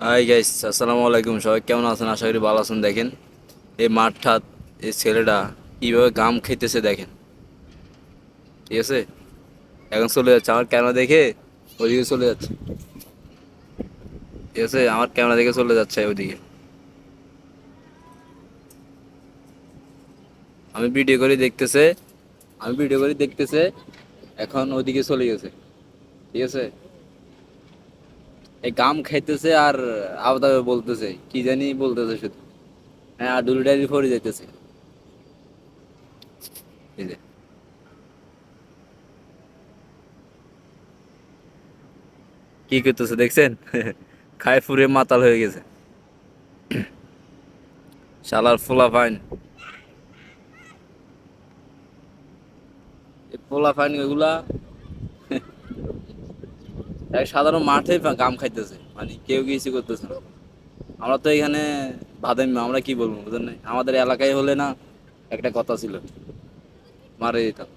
Hi guys, আসসালামু আলাইকুম। সবাই কেমন আছেন? আশা করি ভালো আছেন। দেখেন এই মাঠটা, এই ছেলেটা কিভাবে গাম খেতেছে দেখেন। ঠিক আছে, এখন চলে যাচ্ছে আমার ক্যামেরা দেখে, ওইদিকে চলে যাচ্ছে। ঠিক আছে, আমার ক্যামেরা দেখে চলে যাচ্ছে ওইদিকে। আমি ভিডিও করে দেখতেছে, আমি ভিডিও করে দেখতেছে, এখন ওইদিকে চলে গেছে। ঠিক আছে, এই গাম খাইতেছে আর আলাদা বলতেছে, কি জানি বলতেছে শুধু। হ্যাঁ, আর ডুলুডারি পড়ে যাইতেছে। এই যে কি করতেছে দেখছেন? খায় ফুরে মাতাল হয়ে গেছে শালার ফুলা ফাইন। এই পোলা ফাইন এগুলা এক সাধারণ মাঠে গাম খাইতেছে, মানে কেউ কিছু করতেছে না। আমরা তো এখানে বাদামি, আমরা কি বলবো বুঝলেন না? আমাদের এলাকায় হলে না একটা কথা ছিল, মারে দিতাম।